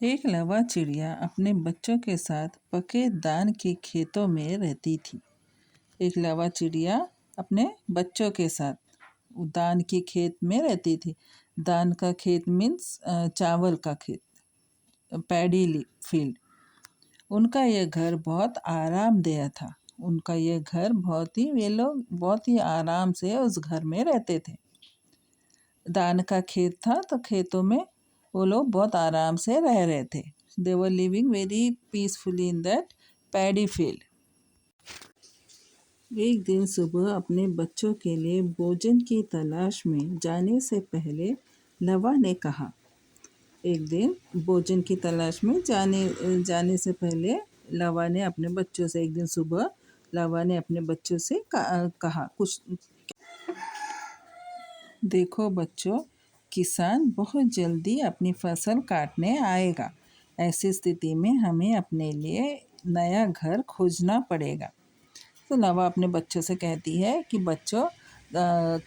एक लवा चिड़िया अपने बच्चों के साथ पके धान के खेतों में रहती थी। एक लवा चिड़िया अपने बच्चों के साथ धान के खेत में रहती थी। धान का खेत मीन्स चावल का खेत, पैडी फील्ड। उनका यह घर बहुत आरामदेह था। उनका यह घर वे लोग बहुत ही आराम से उस घर में रहते थे। धान का खेत था तो खेतों में वो लोग बहुत आराम से रह रहे थे। They were living very peacefully in that paddy field. एक दिन सुबह अपने बच्चों के लिए भोजन की तलाश में जाने से पहले लवा ने कहा। एक दिन भोजन की तलाश में जाने से पहले लवा ने अपने बच्चों से एक दिन सुबह लवा ने अपने बच्चों से कहा कुछ। देखो बच्चों, किसान बहुत जल्दी अपनी फसल काटने आएगा। ऐसी स्थिति में हमें अपने लिए नया घर खोजना पड़ेगा। तो लवा अपने बच्चों से कहती है कि बच्चों,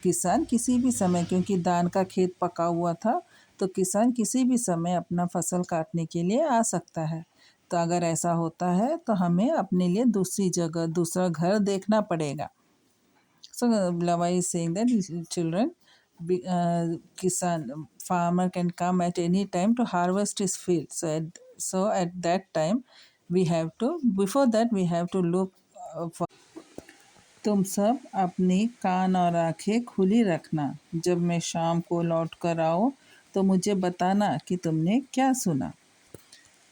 किसान किसी भी समय, क्योंकि धान का खेत पका हुआ था, तो किसान किसी भी समय अपना फसल काटने के लिए आ सकता है। तो अगर ऐसा होता है तो हमें अपने लिए दूसरी जगह, दूसरा घर देखना पड़ेगा। So Lava is saying that children, Kisan farmer can come at any time to harvest his field. So at that time we have to, before that we have to look for. तुम सब अपनी कान और आंखें खुली रखना। जब मैं शाम को लौट कर आऊँ तो मुझे बताना कि तुमने क्या सुना।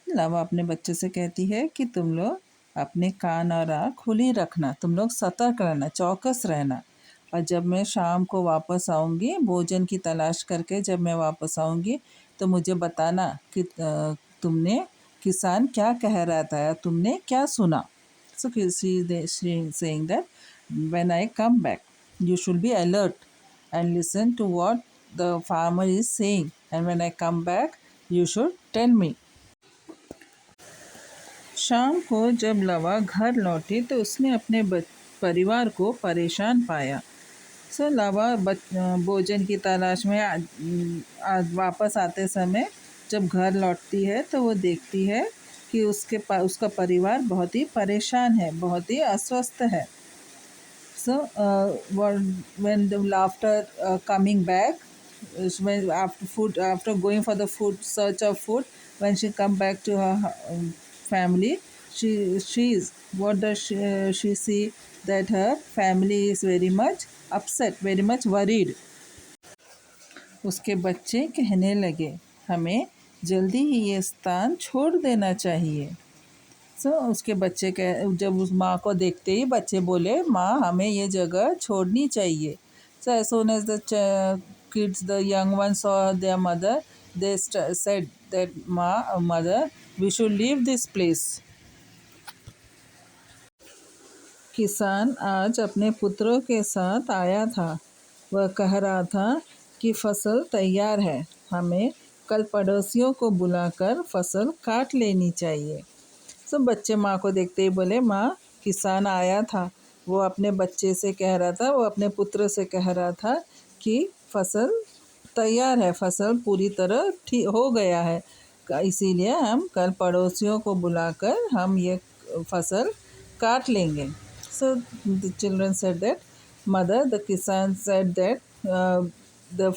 लावा अपने बच्चे से कहती है कि तुम लोग अपने कान और आँख खुली रखना, तुम लोग सतर्क रहना, चौकस रहना। और जब मैं शाम को वापस आऊँगी भोजन की तलाश करके, जब मैं वापस आऊँगी तो मुझे बताना कि तुमने किसान क्या कह रहा था या तुमने क्या सुना। So she saying that when I come back, you should be alert and listen to what the farmer is saying. And when I come back, you should tell me. शाम को जब लवा घर लौटी तो उसने अपने परिवार को परेशान पाया। सो लवा भोजन की तलाश में वापस आते समय जब घर लौटती है तो वो देखती है कि उसका परिवार बहुत ही परेशान है, बहुत ही अस्वस्थ है। So when after coming back, when after going for the search of food, when she come back to her family, what does she see? That her family is very much upset, very much worried. उसके बच्चे कहने लगे, हमें जल्दी ही ये स्थान छोड़ देना चाहिए। उसके बच्चे जब उस माँ को देखते ही बच्चे बोले, माँ हमें ये जगह छोड़नी चाहिए। as soon as the kids, the young ones saw their mother, they said that mother, we should leave this place. किसान आज अपने पुत्रों के साथ आया था। वह कह रहा था कि फसल तैयार है, हमें कल पड़ोसियों को बुलाकर फसल काट लेनी चाहिए। सब बच्चे माँ को देखते ही बोले, माँ किसान आया था, वो अपने बच्चे से कह रहा था, वो अपने पुत्र से कह रहा था कि फसल तैयार है, फसल पूरी तरह ठीक हो गया है, इसीलिए हम कल पड़ोसियों को बुलाकर हम ये फसल काट लेंगे। So the children said that, mother, the kisan said that the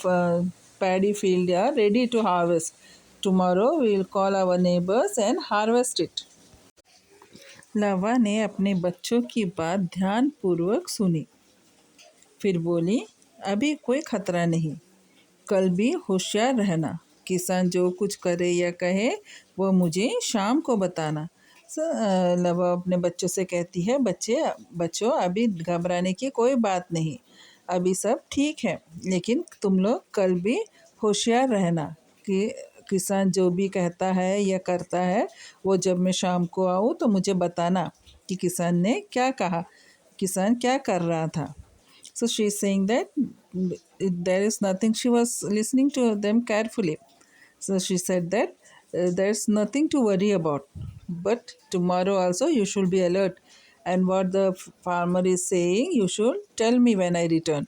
paddy field are ready to harvest. Tomorrow we will call our neighbors and harvest it. लवा ने अपने बच्चों की बात ध्यानपूर्वक सुनी, फिर बोली, अभी कोई खतरा नहीं, कल भी होशियार रहना। किसान जो कुछ करे या कहे वो मुझे शाम को बताना। लवा अपने बच्चों से कहती है, बच्चों अभी घबराने की कोई बात नहीं, अभी सब ठीक है, लेकिन तुम लोग कल भी होशियार रहना कि किसान जो भी कहता है या करता है वो जब मैं शाम को आऊँ तो मुझे बताना कि किसान ने क्या कहा, किसान क्या कर रहा था। So she is saying that there is nothing, she was listening to them carefully. So she said that there's nothing to worry about, but tomorrow also you should be alert, and what the farmer is saying you should tell me when I return.